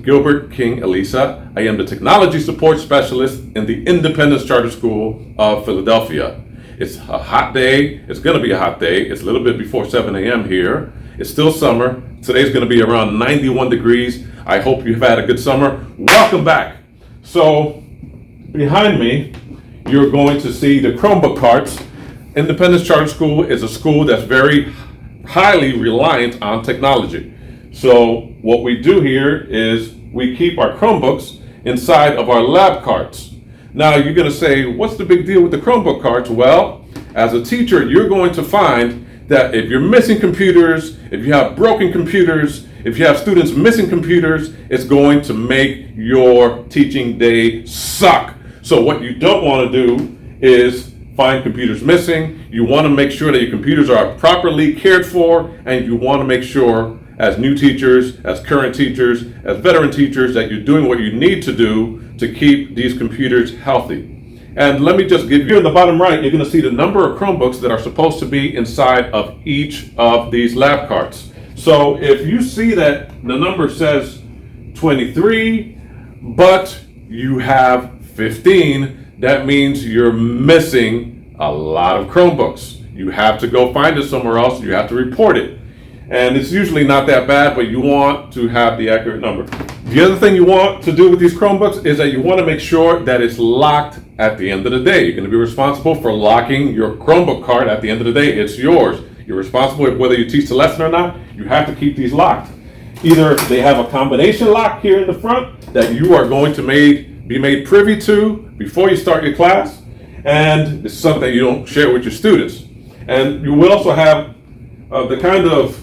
Gilbert King Elisa. I am the Technology Support Specialist in the Independence Charter School of Philadelphia. It's a hot day. It's going to be a hot day. It's a little bit before 7 a.m. here. It's still summer. Today's going to be around 91 degrees. I hope you've had a good summer. Welcome back. So, behind me, you're going to see the Chromebook carts. Independence Charter School is a school that's very highly reliant on technology. So what we do here is we keep our Chromebooks inside of our lab carts. Now you're going to say, what's the big deal with the Chromebook carts? Well, as a teacher, you're going to find that if you're missing computers, if you have broken computers, if you have students missing computers, it's going to make your teaching day suck. So what you don't want to do is find computers missing. You want to make sure that your computers are properly cared for, and you want to make sure as new teachers, as current teachers, as veteran teachers, that you're doing what you need to do to keep these computers healthy. And let me just give you, in the bottom right, you're going to see the number of Chromebooks that are supposed to be inside of each of these lab carts. So if you see that the number says 23, but you have 15, that means you're missing a lot of Chromebooks. You have to go find it somewhere else. You have to report it. And it's usually not that bad, but you want to have the accurate number. The other thing you want to do with these Chromebooks is that you want to make sure that it's locked at the end of the day. You're going to be responsible for locking your Chromebook cart at the end of the day. It's yours. You're responsible whether you teach the lesson or not. You have to keep these locked. Either they have a combination lock here in the front that you are going to be made privy to before you start your class, and it's something that you don't share with your students. And you will also have the kind of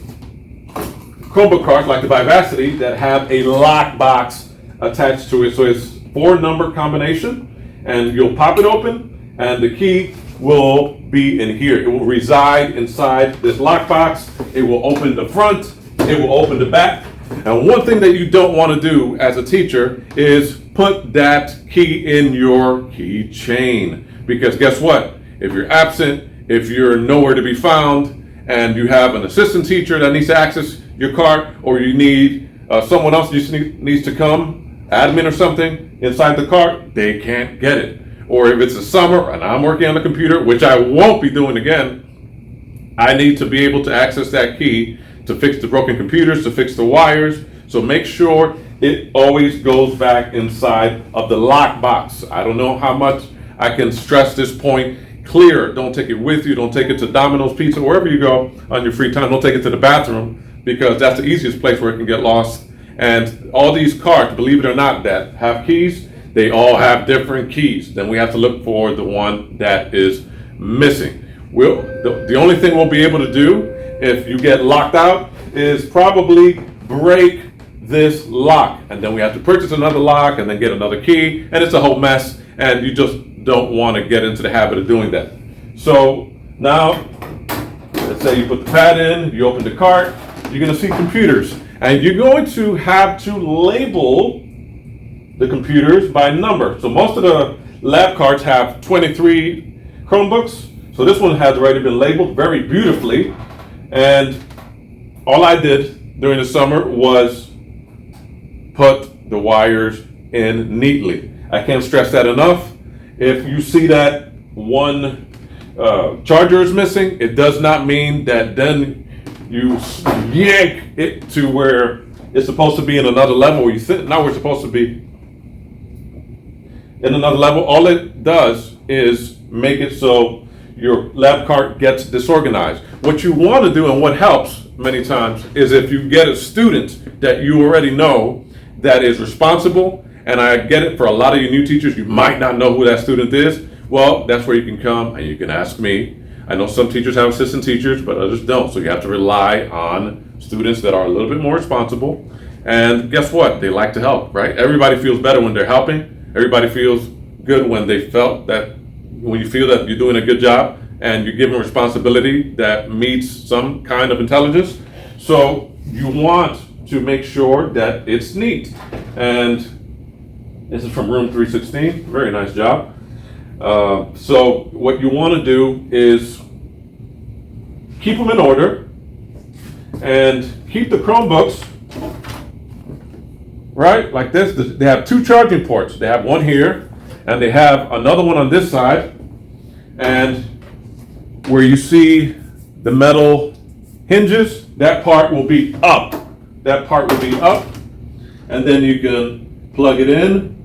Chromebook cards like the Vivacity that have a lock box attached to it. So it's 4-number combination, and you'll pop it open and the key will be in here. It will reside inside this lock box. It will open the front, it will open the back. And one thing that you don't want to do as a teacher is put that key in your keychain, because guess what? If you're absent, if you're nowhere to be found, and you have an assistant teacher that needs to access your cart, or you need someone else needs to come, admin or something, inside the cart, they can't get it. Or if it's the summer and I'm working on the computer, which I won't be doing again, I need to be able to access that key to fix the broken computers, to fix the wires. So make sure it always goes back inside of the lock box. I don't know how much I can stress this point clear. Don't take it with you. Don't take it to Domino's Pizza, wherever you go on your free time. Don't take it to the bathroom, because that's the easiest place where it can get lost. And all these carts, believe it or not, that have keys, they all have different keys. Then we have to look for the one that is missing. The only thing we'll be able to do if you get locked out is probably break this lock. And then we have to purchase another lock and then get another key. And it's a whole mess. And you just don't want to get into the habit of doing that. So now, let's say you put the pad in, you open the cart, you're going to see computers. And you're going to have to label the computers by number. So most of the lab carts have 23 Chromebooks. So this one has already been labeled very beautifully. And all I did during the summer was put the wires in neatly. I can't stress that enough. If you see that one charger is missing, it does not mean that then you yank it to where it's supposed to be in another level. You think now we're supposed to be in another level. All it does is make it so your lab cart gets disorganized. What you want to do, and what helps many times, is if you get a student that you already know that is responsible. And I get it, for a lot of you new teachers, you might not know who that student is. Well, that's where you can come and you can ask me. I know some teachers have assistant teachers, but others don't. So you have to rely on students that are a little bit more responsible. And guess what? They like to help, right? Everybody feels better when they're helping. Everybody feels good when you feel that you're doing a good job and you're given responsibility that meets some kind of intelligence. So you want to make sure that it's neat. And this is from room 316. Very nice job. So what you want to do is keep them in order and keep the Chromebooks right? Like this. They have two charging ports. They have one here, and they have another one on this side. And where you see the metal hinges, that part will be up. That part will be up, and then you can plug it in.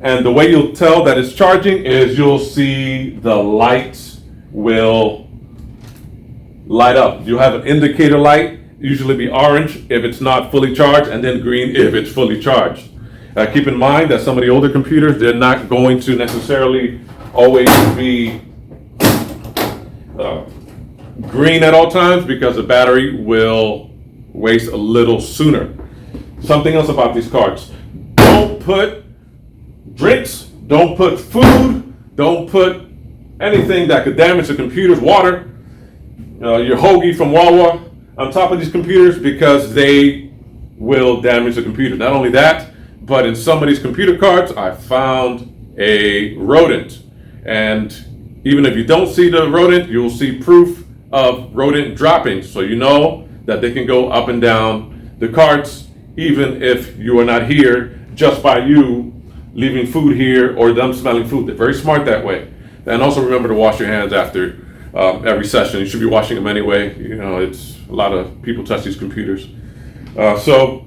And the way you'll tell that it's charging is you'll see the lights will light up. You'll have an indicator light, usually be orange if it's not fully charged, and then green if it's fully charged. Keep in mind that some of the older computers, they're not going to necessarily always be green at all times because the battery will waste a little sooner. Something else about these cards: don't put drinks, don't put food, don't put anything that could damage the computer's water, your hoagie from Wawa on top of these computers, because they will damage the computer. Not only that, but in some of these computer cards, I found a rodent. And even if you don't see the rodent, you'll see proof of rodent droppings. So you know that they can go up and down the carts, even if you are not here, just by you leaving food here or them smelling food. They're very smart that way. And also remember to wash your hands after every session. You should be washing them anyway. You know, it's a lot of people touch these computers. So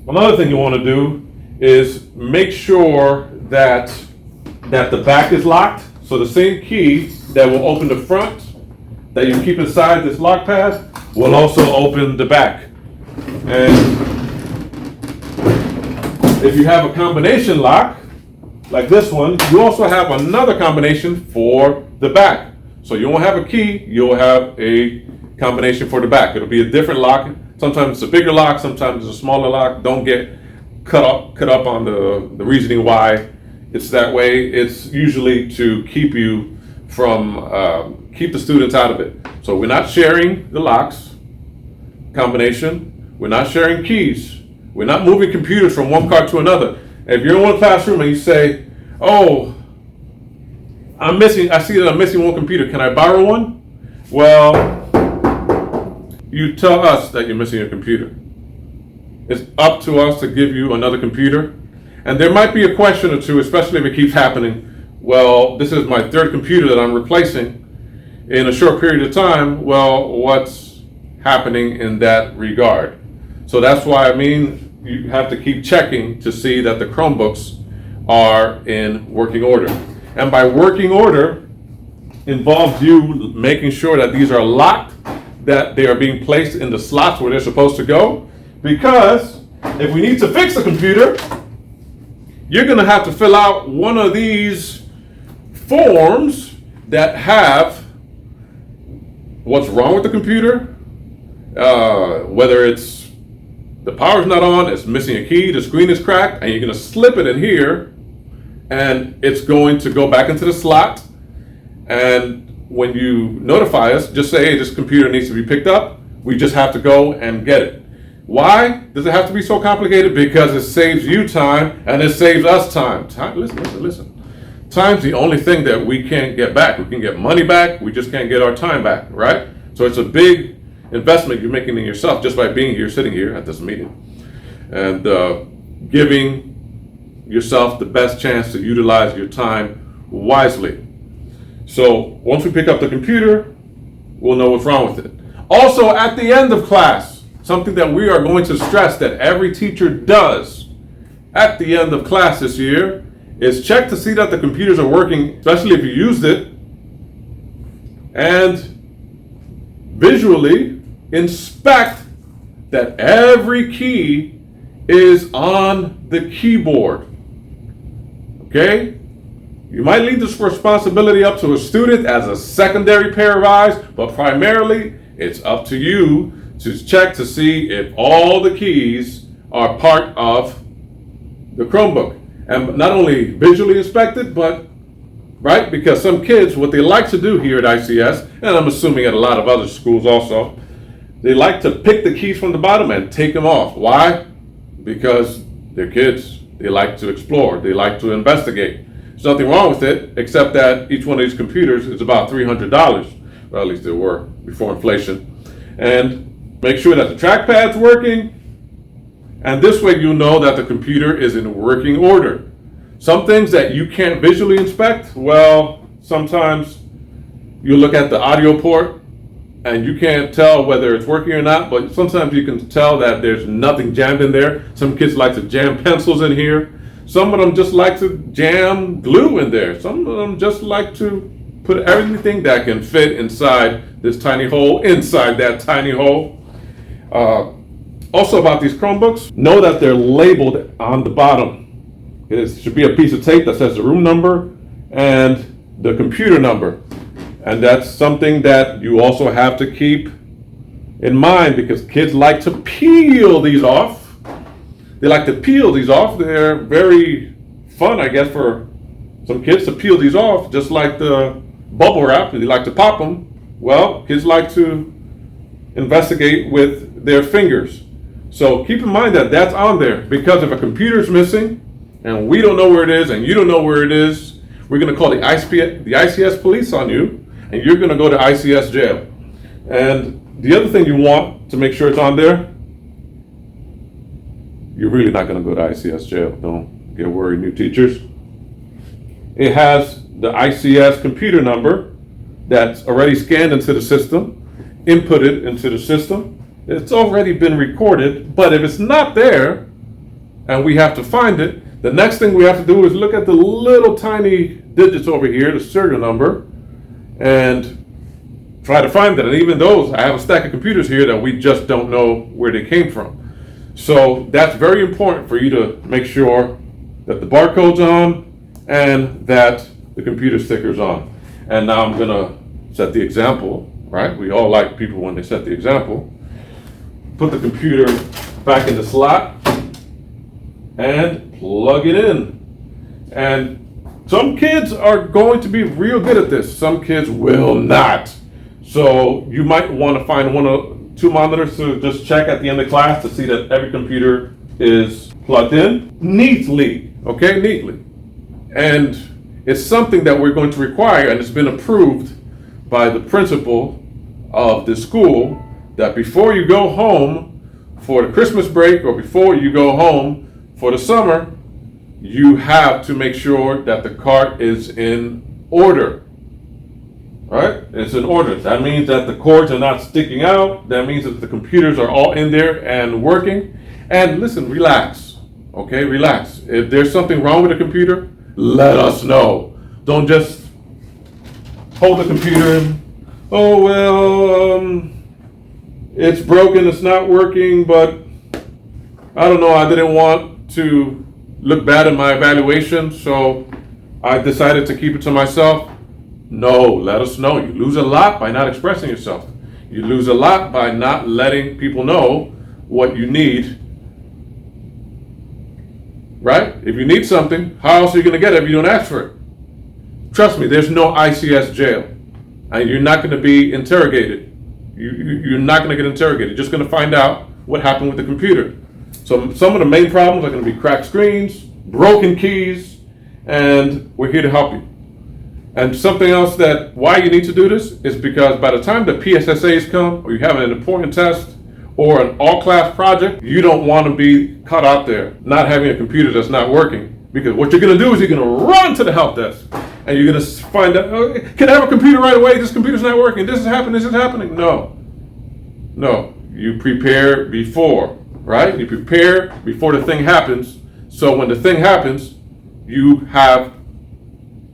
another thing you want to do is make sure that the back is locked. So the same key that will open the front that you keep inside this lock pad will also open the back. And if you have a combination lock, like this one, you also have another combination for the back. So you won't have a key, you'll have a combination for the back. It'll be a different lock. Sometimes it's a bigger lock, sometimes it's a smaller lock. Don't get cut up on the reasoning why it's that way. It's usually to keep you from, keep the students out of it. So we're not sharing the locks combination. We're not sharing keys. We're not moving computers from one cart to another. If you're in one classroom and you say, oh, I see that I'm missing one computer, can I borrow one? Well, you tell us that you're missing a computer. It's up to us to give you another computer. And there might be a question or two, especially if it keeps happening. Well, this is my third computer that I'm replacing in a short period of time. Well, what's happening in that regard? So that's why you have to keep checking to see that the Chromebooks are in working order. And by working order involves you making sure that these are locked, that they are being placed in the slots where they're supposed to go. Because if we need to fix the computer, you're going to have to fill out one of these forms that have what's wrong with the computer, whether it's the power's not on, it's missing a key, the screen is cracked, and you're going to slip it in here, and it's going to go back into the slot. And when you notify us, just say, hey, this computer needs to be picked up. We just have to go and get it. Why does it have to be so complicated? Because it saves you time and it saves us time. Listen. Time's the only thing that we can't get back. We can get money back, we just can't get our time back, right? So it's a big investment you're making in yourself just by being here, sitting here at this meeting, and giving yourself the best chance to utilize your time wisely. So once we pick up the computer, we'll know what's wrong with it. Also, at the end of class, something that we are going to stress that every teacher does at the end of class this year is check to see that the computers are working, especially if you used it, and visually inspect that every key is on the keyboard. Okay? You might leave this responsibility up to a student as a secondary pair of eyes, but primarily it's up to you to check to see if all the keys are part of the Chromebook. And not only visually inspected, but, right, because some kids, what they like to do here at ICS, and I'm assuming at a lot of other schools also, they like to pick the keys from the bottom and take them off. Why? Because they're kids. They like to explore. They like to investigate. There's nothing wrong with it, except that each one of these computers is about $300. Well, at least they were before inflation. And make sure that the trackpad's working And this way you know that the computer is in working order. Some things that you can't visually inspect, well, sometimes you look at the audio port and you can't tell whether it's working or not, but sometimes you can tell that there's nothing jammed in there. Some kids like to jam pencils in here. Some of them just like to jam glue in there. Some of them just like to put everything that can fit inside this tiny hole, inside that tiny hole. Also about these Chromebooks, know that they're labeled on the bottom. It should be a piece of tape that says the room number and the computer number. And that's something that you also have to keep in mind because kids like to peel these off. They like to peel these off. They're very fun, I guess, for some kids to peel these off, just like the bubble wrap. They like to pop them. Well, kids like to investigate with their fingers. So keep in mind that that's on there, because if a computer's missing and we don't know where it is and you don't know where it is, we're going to call the ICS police on you and you're going to go to ICS jail. And the other thing you want to make sure it's on there, you're really not going to go to ICS jail. Don't get worried, new teachers. It has the ICS computer number that's already scanned into the system, inputted into the system. It's already been recorded, but if it's not there and we have to find it, the next thing we have to do is look at the little tiny digits over here, the serial number, and try to find that. And even those, I have a stack of computers here that we just don't know where they came from. So that's very important for you to make sure that the barcode's on and that the computer sticker's on. And now I'm gonna set the example, right? We all like people when they set the example. Put the computer back in the slot and plug it in. And some kids are going to be real good at this. Some kids will not. So you might want to find one or two monitors to just check at the end of class to see that every computer is plugged in neatly, okay, neatly. And it's something that we're going to require, and it's been approved by the principal of the school, that before you go home for the Christmas break or before you go home for the summer, you have to make sure that the cart is in order. Right? It's in order. That means that the cords are not sticking out. That means that the computers are all in there and working. And listen, relax. Okay, relax. If there's something wrong with the computer, let us know. Don't just hold the computer and, oh, well, it's broken, it's not working, but I don't know, I didn't want to look bad in my evaluation, so I decided to keep it to myself. No, let us know. You lose a lot by not expressing yourself. You lose a lot by not letting people know what you need. Right? If you need something, how else are you going to get it if you don't ask for it? Trust me, there's no ICS jail. And you're not going to be interrogated. You're not going to get interrogated. You're just going to find out what happened with the computer. So some of the main problems are going to be cracked screens, broken keys, and we're here to help you. And something else that why you need to do this is because by the time the PSSAs come, or you have an important test or an all-class project, you don't want to be caught out there not having a computer that's not working. Because what you're going to do is you're going to run to the help desk and you're going to find out, oh, can I have a computer right away? This computer's not working. This is happening. This is happening. No. You prepare before, right? You prepare before the thing happens. So when the thing happens, you have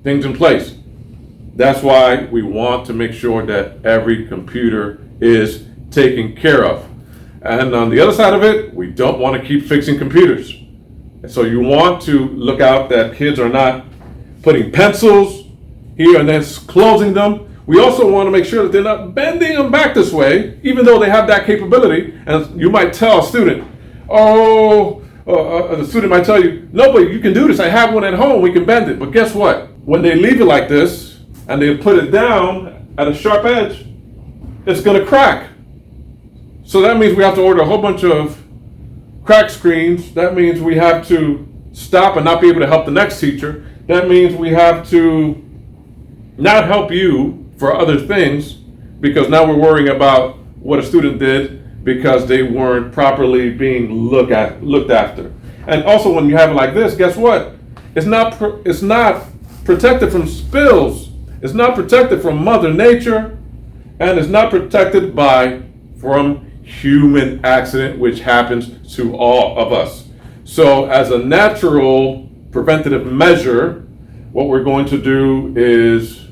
things in place. That's why we want to make sure that every computer is taken care of. And on the other side of it, we don't want to keep fixing computers. So you want to look out that kids are not putting pencils here and then closing them. We also want to make sure that they're not bending them back this way, even though they have that capability. And you might tell a student, the student might tell you, no, but you can do this. I have one at home. We can bend it. But guess what? When they leave it like this and they put it down at a sharp edge, it's going to crack. So that means we have to order a whole bunch of crack screens. That means we have to stop and not be able to help the next teacher. That means we have to not help you for other things because now we're worrying about what a student did because they weren't properly being looked after. And also, when you have it like this, guess what? It's not protected from spills. It's not protected from Mother Nature, and it's not protected from human accident, which happens to all of us. So, as a natural preventative measure, what we're going to do is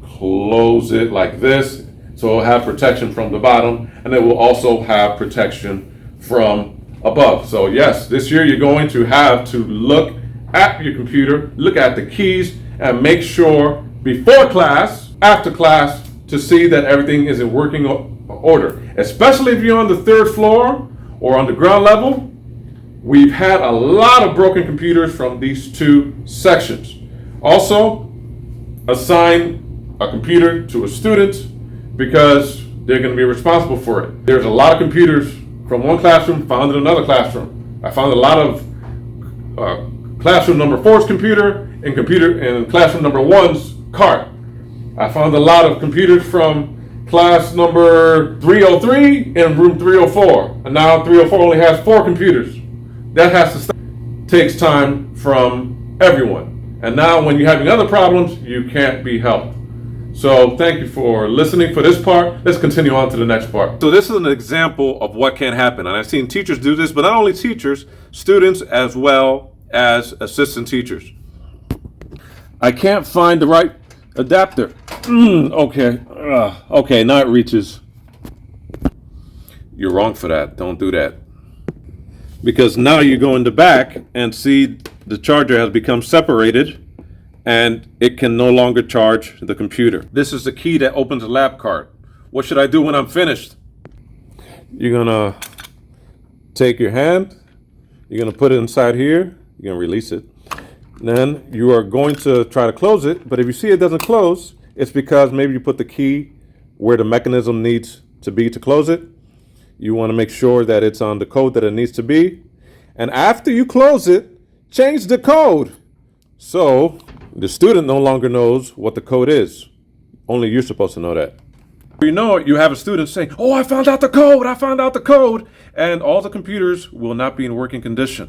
close it like this, so it'll have protection from the bottom, and it will also have protection from above. So yes, this year you're going to have to look at your computer, look at the keys, and make sure before class, after class, to see that everything is in working order. Especially if you're on the third floor or on the ground level. We've had a lot of broken computers from these two sections. Also, assign a computer to a student because they're going to be responsible for it. There's a lot of computers from one classroom found in another classroom. I found a lot of classroom number 4's computer in classroom number 1's cart. I found a lot of computers from class number 303 in room 304, and now 304 only has 4 computers. That has to stop. Takes time from everyone. And now when you're having other problems, you can't be helped. So thank you for listening for this part. Let's continue on to the next part. So this is an example of what can happen. And I've seen teachers do this, but not only teachers, students as well as assistant teachers. I can't find the right adapter. Okay. Okay, now it reaches. You're wrong for that. Don't do that. Because now you go in the back and see the charger has become separated and it can no longer charge the computer. This is the key that opens the lab cart. What should I do when I'm finished? You're gonna take your hand, you're gonna put it inside here, you're gonna release it. Then you are going to try to close it, but if you see it doesn't close, it's because maybe you put the key where the mechanism needs to be to close it. You want to make sure that it's on the code that it needs to be. And after you close it, change the code. So the student no longer knows what the code is. Only you're supposed to know that. You know it, you have a student saying, "Oh, I found out the code, I found out the code." And all the computers will not be in working condition.